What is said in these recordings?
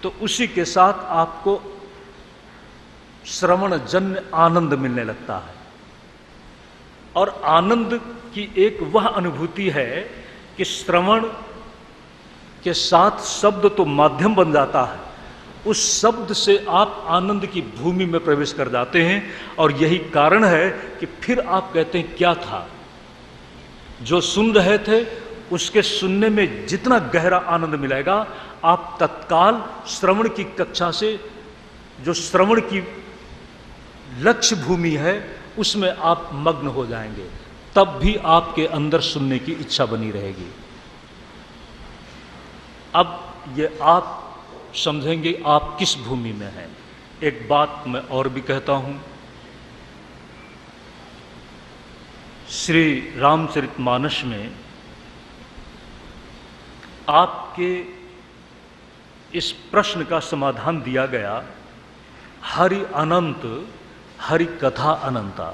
तो उसी के साथ आपको श्रवण जन्य आनंद मिलने लगता है। और आनंद की एक वह अनुभूति है कि श्रवण के साथ शब्द तो माध्यम बन जाता है, उस शब्द से आप आनंद की भूमि में प्रवेश कर जाते हैं। और यही कारण है कि फिर आप कहते हैं क्या था, जो सुन रहे थे उसके सुनने में जितना गहरा आनंद मिलेगा, आप तत्काल श्रवण की कक्षा से, जो श्रवण की लक्ष्य भूमि है, उसमें आप मग्न हो जाएंगे। तब भी आपके अंदर सुनने की इच्छा बनी रहेगी। अब ये आप समझेंगे आप किस भूमि में हैं। एक बात मैं और भी कहता हूं, श्री रामचरितमानस में आपके इस प्रश्न का समाधान दिया गया, हरि अनंत हरि कथा अनंता।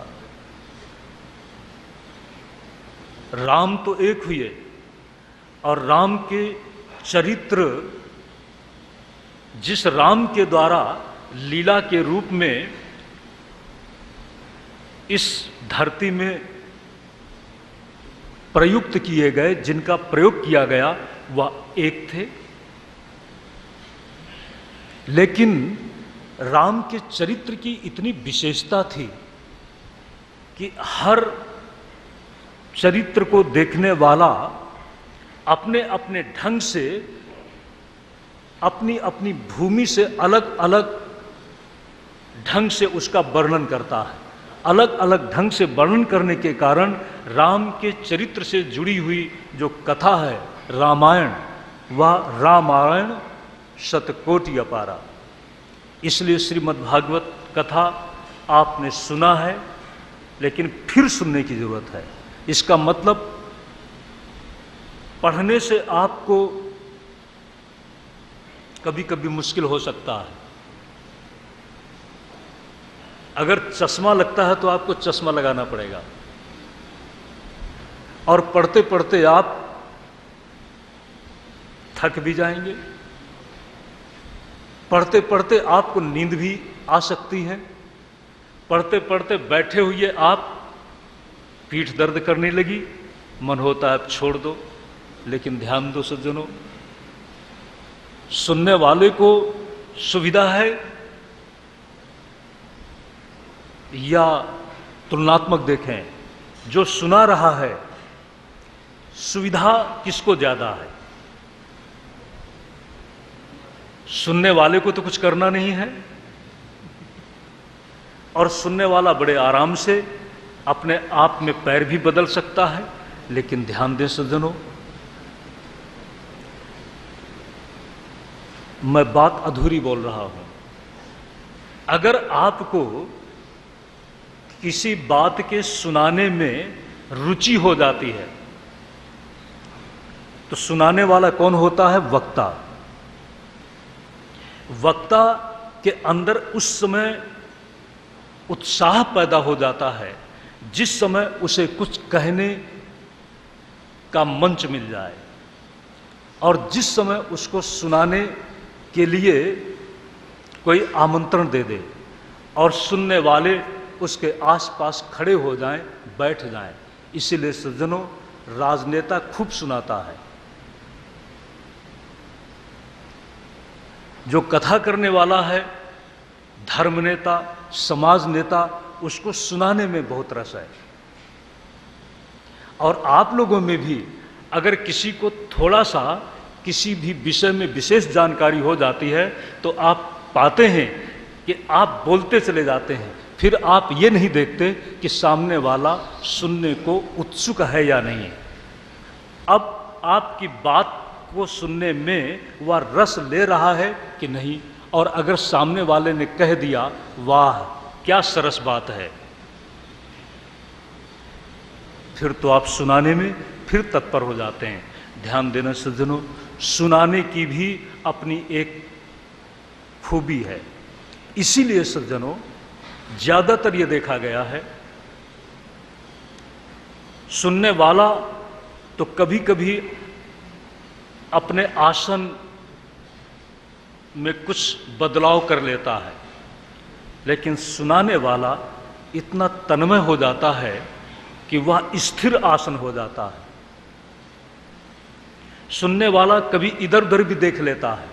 राम तो एक हुए और राम के चरित्र, जिस राम के द्वारा लीला के रूप में इस धरती में प्रयुक्त किए गए, जिनका प्रयोग किया गया, वह एक थे। लेकिन राम के चरित्र की इतनी विशेषता थी कि हर चरित्र को देखने वाला अपने अपने ढंग से, अपनी अपनी भूमि से अलग अलग ढंग से उसका वर्णन करता है। अलग अलग ढंग से वर्णन करने के कारण राम के चरित्र से जुड़ी हुई जो कथा है रामायण, वह रामायण शतकोटि अपारा। इसलिए श्रीमद्भागवत कथा आपने सुना है, लेकिन फिर सुनने की जरूरत है। इसका मतलब पढ़ने से आपको कभी कभी मुश्किल हो सकता है। अगर चश्मा लगता है तो आपको चश्मा लगाना पड़ेगा, और पढ़ते पढ़ते आप थक भी जाएंगे। पढ़ते पढ़ते आपको नींद भी आ सकती है। पढ़ते पढ़ते बैठे हुए आप पीठ दर्द करने लगी, मन होता है छोड़ दो। लेकिन ध्यान दो सज्जनों, सुनने वाले को सुविधा है या तुलनात्मक देखें, जो सुना रहा है सुविधा किसको ज्यादा है? सुनने वाले को तो कुछ करना नहीं है, और सुनने वाला बड़े आराम से अपने आप में पैर भी बदल सकता है। लेकिन ध्यान दें सज्जनों, मैं बात अधूरी बोल रहा हूं। अगर आपको किसी बात के सुनाने में रुचि हो जाती है, तो सुनाने वाला कौन होता है? वक्ता। वक्ता के अंदर उस समय उत्साह पैदा हो जाता है जिस समय उसे कुछ कहने का मंच मिल जाए, और जिस समय उसको सुनाने के लिए कोई आमंत्रण दे दे और सुनने वाले उसके आसपास खड़े हो जाएं, बैठ जाएं। इसीलिए सज्जनों, राजनेता खूब सुनाता है। जो कथा करने वाला है, धर्म नेता, समाज नेता, उसको सुनाने में बहुत रस है। और आप लोगों में भी अगर किसी को थोड़ा सा किसी भी विषय में विशेष जानकारी हो जाती है, तो आप पाते हैं कि आप बोलते चले जाते हैं। फिर आप ये नहीं देखते कि सामने वाला सुनने को उत्सुक है या नहीं। अब आपकी बात को सुनने में वह रस ले रहा है कि नहीं। और अगर सामने वाले ने कह दिया, वाह क्या सरस बात है, फिर तो आप सुनाने में फिर तत्पर हो जाते हैं। ध्यान देना सज्जनों, सुनाने की भी अपनी एक खूबी है। इसीलिए सज्जनों, ज्यादातर ये देखा गया है, सुनने वाला तो कभी कभी अपने आसन में कुछ बदलाव कर लेता है, लेकिन सुनाने वाला इतना तन्मय हो जाता है कि वह स्थिर आसन हो जाता है। सुनने वाला कभी इधर उधर भी देख लेता है,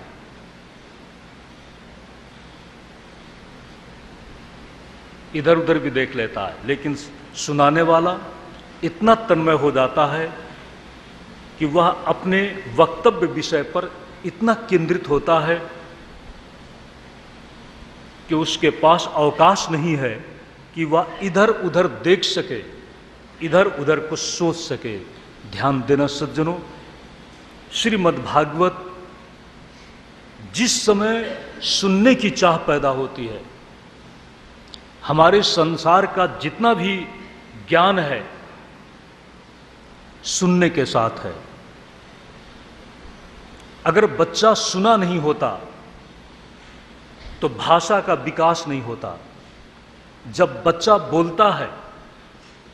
इधर उधर भी देख लेता है, लेकिन सुनाने वाला इतना तन्मय हो जाता है कि वह अपने वक्तव्य विषय पर इतना केंद्रित होता है कि उसके पास अवकाश नहीं है कि वह इधर उधर देख सके, इधर उधर कुछ सोच सके। ध्यान देना सज्जनों, श्रीमद् भागवत जिस समय सुनने की चाह पैदा होती है, हमारे संसार का जितना भी ज्ञान है सुनने के साथ है। अगर बच्चा सुना नहीं होता तो भाषा का विकास नहीं होता। जब बच्चा बोलता है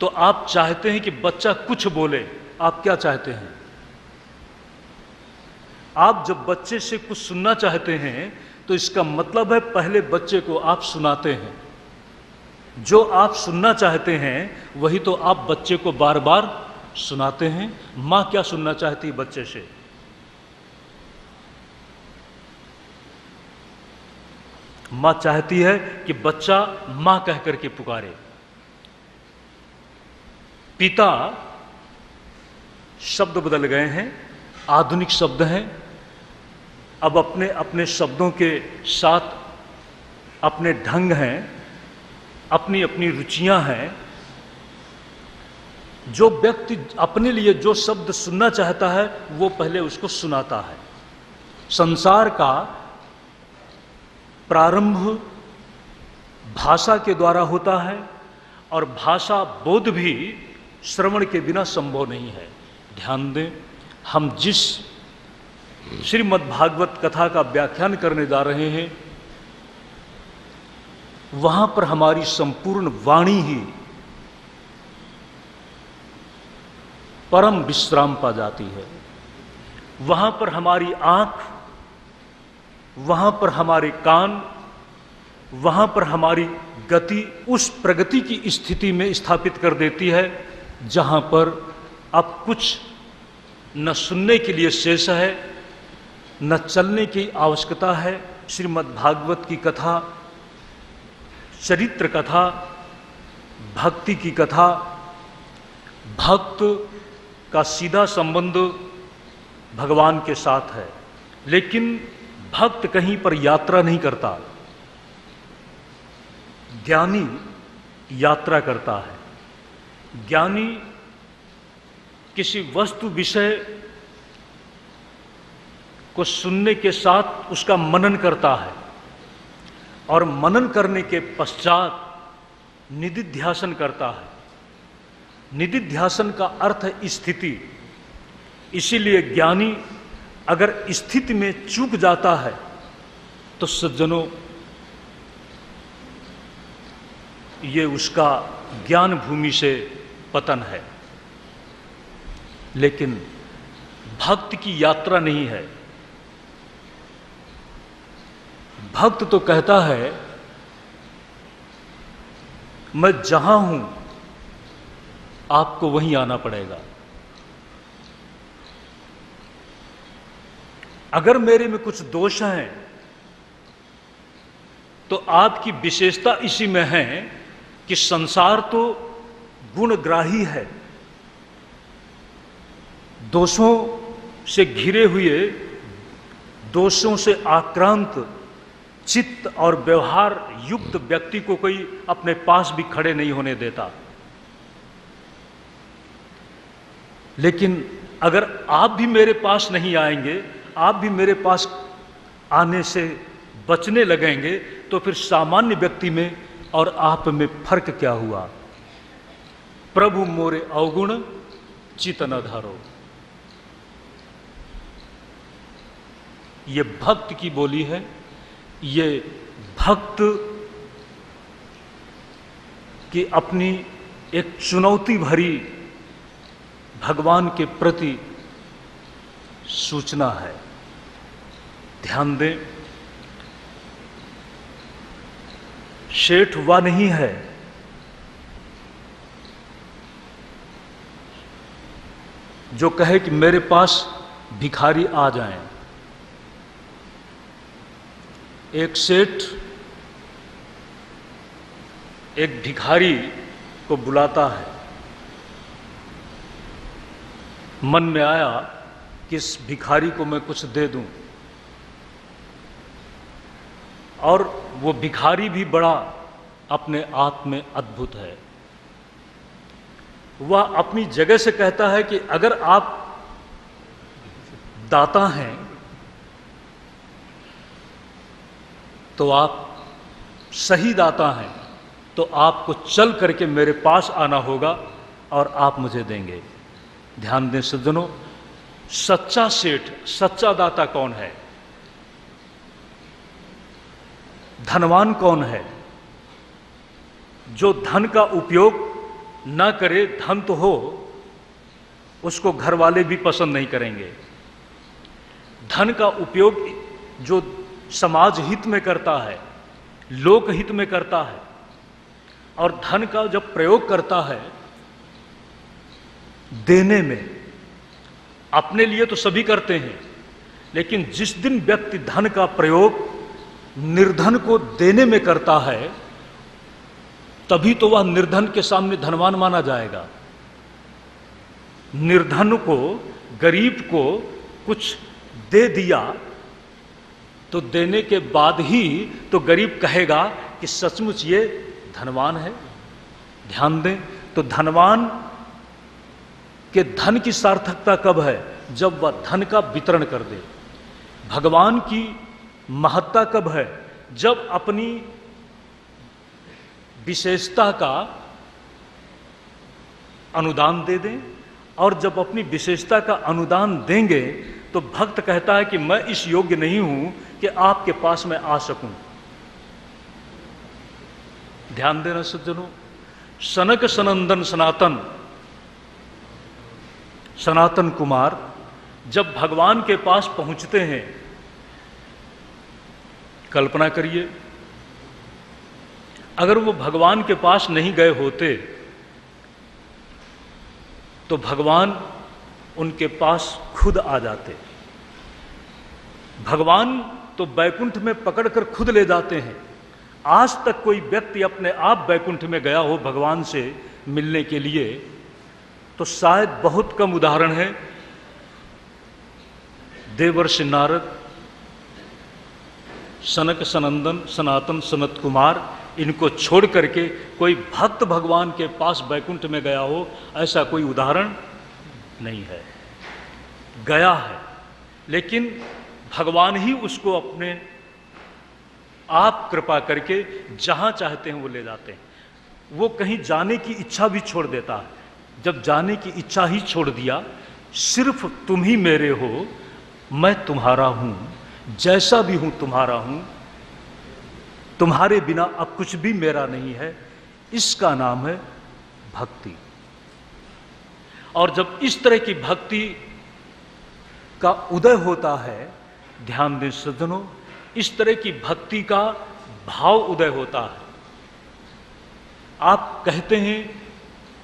तो आप चाहते हैं कि बच्चा कुछ बोले। आप क्या चाहते हैं? आप जब बच्चे से कुछ सुनना चाहते हैं तो इसका मतलब है पहले बच्चे को आप सुनाते हैं। जो आप सुनना चाहते हैं वही तो आप बच्चे को बार बार सुनाते हैं। मां क्या सुनना चाहती है बच्चे से? मां चाहती है कि बच्चा मां कह करके पुकारे। पिता शब्द बदल गए हैं, आधुनिक शब्द हैं। अब अपने अपने शब्दों के साथ अपने ढंग हैं, अपनी अपनी रुचियां हैं। जो व्यक्ति अपने लिए जो शब्द सुनना चाहता है वो पहले उसको सुनाता है। संसार का प्रारंभ भाषा के द्वारा होता है और भाषा बोध भी श्रवण के बिना संभव नहीं है। ध्यान दें, हम जिस श्रीमद् भागवत कथा का व्याख्यान करने जा रहे हैं वहां पर हमारी संपूर्ण वाणी ही परम विश्राम पा जाती है। वहां पर हमारी आंख, वहां पर हमारे कान, वहां पर हमारी गति उस प्रगति की स्थिति में स्थापित कर देती है जहां पर अब कुछ न सुनने के लिए शेष है, न चलने की आवश्यकता है। श्रीमद् भागवत की कथा, चरित्र कथा, भक्ति की कथा, भक्त का सीधा संबंध भगवान के साथ है। लेकिन भक्त कहीं पर यात्रा नहीं करता, ज्ञानी यात्रा करता है। ज्ञानी किसी वस्तु विषय को सुनने के साथ उसका मनन करता है और मनन करने के पश्चात निदिध्यासन करता है। निदिध्यासन का अर्थ है स्थिति। इसीलिए ज्ञानी अगर स्थिति में चूक जाता है तो सज्जनों ये उसका ज्ञान भूमि से पतन है। लेकिन भक्त की यात्रा नहीं है। भक्त तो कहता है मैं जहां हूं आपको वहीं आना पड़ेगा। अगर मेरे में कुछ दोष हैं तो आपकी विशेषता इसी में है कि संसार तो गुणग्राही है। दोषों से घिरे हुए, दोषों से आक्रांत चित्त और व्यवहार युक्त व्यक्ति को कोई अपने पास भी खड़े नहीं होने देता। लेकिन अगर आप भी मेरे पास नहीं आएंगे, आप भी मेरे पास आने से बचने लगेंगे तो फिर सामान्य व्यक्ति में और आप में फर्क क्या हुआ? प्रभु मोरे अवगुण चित न धारो। ये भक्त की बोली है। ये भक्त की अपनी एक चुनौती भरी भगवान के प्रति सूचना है। ध्यान दें, सेठ वह नहीं है जो कहे कि मेरे पास भिखारी आ जाएं। एक सेठ एक भिखारी को बुलाता है। मन में आया कि इस भिखारी को मैं कुछ दे दूं, और वो भिखारी भी बड़ा अपने आप में अद्भुत है। वह अपनी जगह से कहता है कि अगर आप दाता हैं तो आप सही दाता हैं, तो आपको चल करके मेरे पास आना होगा और आप मुझे देंगे। ध्यान दें सज्जनों, सच्चा सेठ, सच्चा दाता कौन है? धनवान कौन है? जो धन का उपयोग ना करे, धन तो हो, उसको घर वाले भी पसंद नहीं करेंगे। धन का उपयोग जो समाज हित में करता है, लोक हित में करता है, और धन का जब प्रयोग करता है देने में, अपने लिए तो सभी करते हैं, लेकिन जिस दिन व्यक्ति धन का प्रयोग निर्धन को देने में करता है, तभी तो वह निर्धन के सामने धनवान माना जाएगा। निर्धन को, गरीब को कुछ दे दिया तो देने के बाद ही तो गरीब कहेगा कि सचमुच ये धनवान है। ध्यान दें, तो धनवान के धन की सार्थकता कब है? जब वह धन का वितरण कर दे। भगवान की महत्ता कब है? जब अपनी विशेषता का अनुदान दे दें, और जब अपनी विशेषता का अनुदान देंगे तो भक्त कहता है कि मैं इस योग्य नहीं हूं कि आपके पास मैं आ सकूं। ध्यान देना सज्जनों, सनक सनंदन सनातन कुमार जब भगवान के पास पहुंचते हैं, कल्पना करिए अगर वो भगवान के पास नहीं गए होते तो भगवान उनके पास खुद आ जाते। भगवान तो बैकुंठ में पकड़कर खुद ले जाते हैं। आज तक कोई व्यक्ति अपने आप बैकुंठ में गया हो भगवान से मिलने के लिए तो शायद बहुत कम उदाहरण है। देवर्षि नारद, सनक सनंदन सनातन सनत कुमार, इनको छोड़ करके कोई भक्त भगवान के पास बैकुंठ में गया हो, ऐसा कोई उदाहरण नहीं है। गया है, लेकिन भगवान ही उसको अपने आप कृपा करके जहां चाहते हैं वो ले जाते हैं। वो कहीं जाने की इच्छा भी छोड़ देता है। जब जाने की इच्छा ही छोड़ दिया, सिर्फ तुम ही मेरे हो, मैं तुम्हारा हूं, जैसा भी हूं तुम्हारा हूं, तुम्हारे बिना अब कुछ भी मेरा नहीं है, इसका नाम है भक्ति। और जब इस तरह की भक्ति का उदय होता है, ध्यान दें सज्जनों, इस तरह की भक्ति का भाव उदय होता है। आप कहते हैं,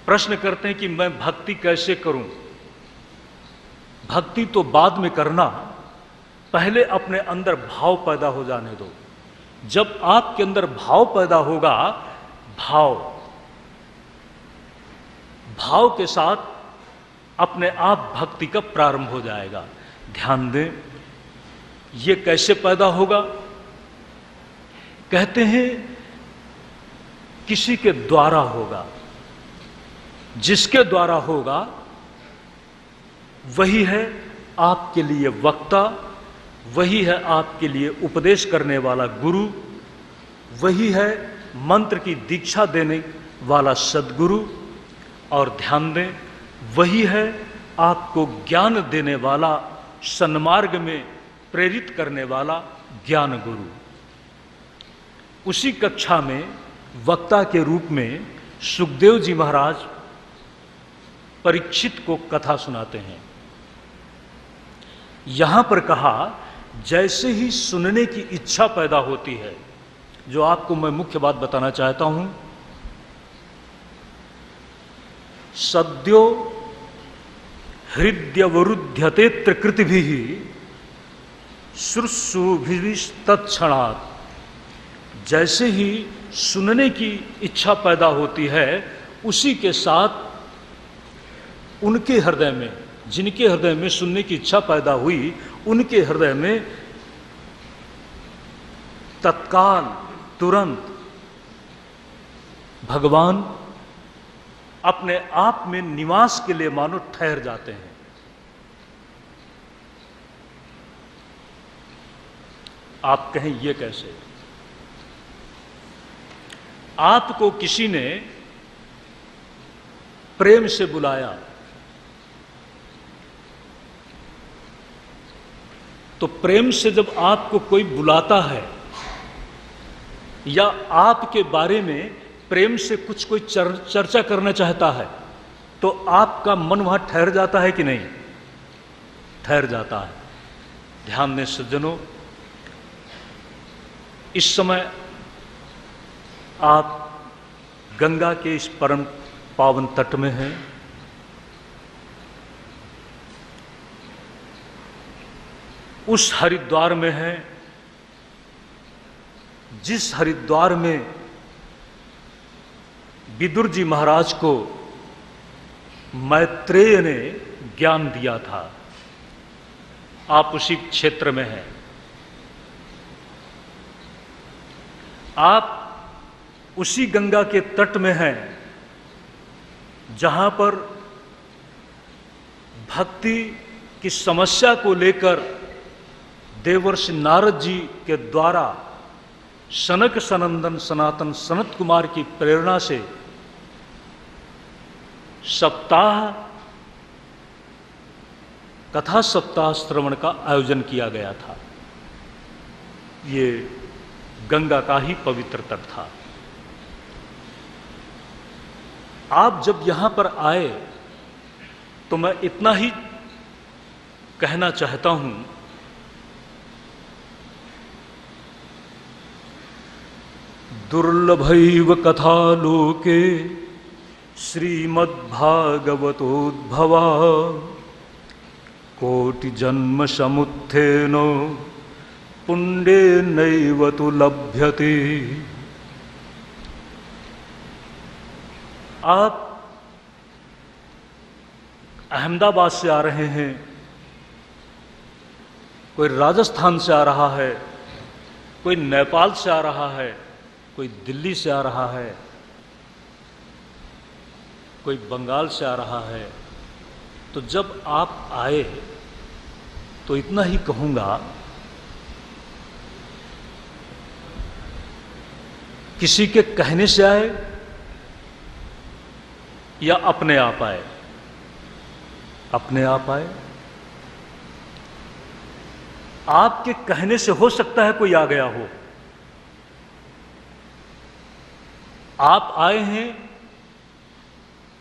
प्रश्न करते हैं कि मैं भक्ति कैसे करूं? भक्ति तो बाद में करना, पहले अपने अंदर भाव पैदा हो जाने दो। जब आपके अंदर भाव पैदा होगा, भाव के साथ अपने आप भक्ति का प्रारंभ हो जाएगा। ध्यान दें, ये कैसे पैदा होगा? कहते हैं किसी के द्वारा होगा। जिसके द्वारा होगा वही है आपके लिए वक्ता, वही है आपके लिए उपदेश करने वाला गुरु, वही है मंत्र की दीक्षा देने वाला सद्गुरु, और ध्यान दें वही है आपको ज्ञान देने वाला, सन्मार्ग में प्रेरित करने वाला ज्ञान गुरु। उसी कक्षा में वक्ता के रूप में सुखदेव जी महाराज परीक्षित को कथा सुनाते हैं। यहां पर कहा, जैसे ही सुनने की इच्छा पैदा होती है, जो आपको मैं मुख्य बात बताना चाहता हूं, सद्यो हृदयवरुध्यतेत्र कृतिभिः श्रुष्षुभिस्तत्क्षणात्, जैसे ही सुनने की इच्छा पैदा होती है उसी के साथ उनके हृदय में, जिनके हृदय में सुनने की इच्छा पैदा हुई, उनके हृदय में तत्काल तुरंत भगवान अपने आप में निवास के लिए मानो ठहर जाते हैं। आप कहें ये कैसे? आपको किसी ने प्रेम से बुलाया तो प्रेम से जब आपको कोई बुलाता है या आपके बारे में प्रेम से कुछ कोई चर्चा करना चाहता है तो आपका मन वहां ठहर जाता है कि नहीं? ठहर जाता है। ध्यान दें सज्जनों, इस समय आप गंगा के इस परम पावन तट में हैं। उस हरिद्वार में हैं जिस हरिद्वार में विदुर जी महाराज को मैत्रेय ने ज्ञान दिया था। आप उसी क्षेत्र में हैं। आप उसी गंगा के तट में हैं जहां पर भक्ति की समस्या को लेकर देवर्षि नारद जी के द्वारा सनक सनंदन सनातन सनत कुमार की प्रेरणा से कथा सप्ताह श्रवण का आयोजन किया गया था। ये गंगा का ही पवित्र तट था। आप जब यहां पर आए तो मैं इतना ही कहना चाहता हूं, दुर्लभैव कथालोके श्रीमद्भागवतोद्भवा कोटिजन्म समुत्थेन पुण्येनैव तु लभ्यते। आप अहमदाबाद से आ रहे हैं, कोई राजस्थान से आ रहा है, कोई नेपाल से आ रहा है, कोई दिल्ली से आ रहा है, कोई बंगाल से आ रहा है, तो जब आप आए तो इतना ही कहूंगा, किसी के कहने से आए या अपने आप आए? अपने आप आए। आपके कहने से हो सकता है कोई आ गया हो। आप आए हैं,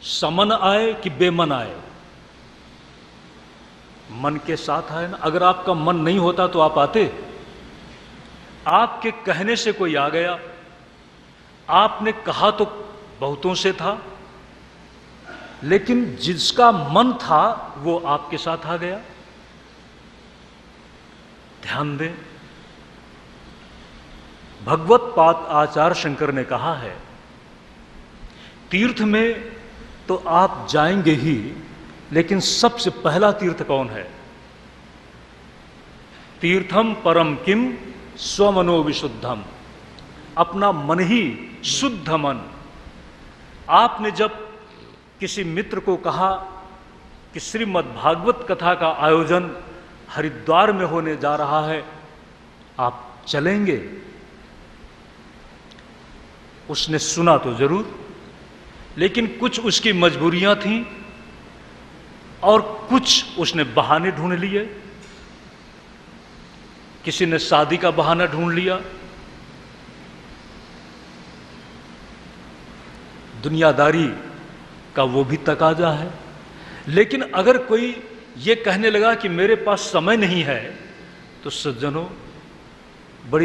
समन आए कि बेमन आए? मन के साथ आए ना। अगर आपका मन नहीं होता तो आप आते? आपके कहने से कोई आ गया, आपने कहा तो बहुतों से था, लेकिन जिसका मन था वो आपके साथ आ गया। ध्यान दें, भगवत पाद आचार्य शंकर ने कहा है, तीर्थ में तो आप जाएंगे ही, लेकिन सबसे पहला तीर्थ कौन है? तीर्थम परम किम स्वमनो विशुद्धम, अपना मन ही शुद्ध मन। आपने जब किसी मित्र को कहा कि श्रीमद् भागवत कथा का आयोजन हरिद्वार में होने जा रहा है, आप चलेंगे? उसने सुना तो जरूर, लेकिन कुछ उसकी मजबूरियां थीं और कुछ उसने बहाने ढूंढ लिए। किसी ने शादी का बहाना ढूंढ लिया, दुनियादारी का वो भी तकाजा है। लेकिन अगर कोई ये कहने लगा कि मेरे पास समय नहीं है, तो सज्जनों,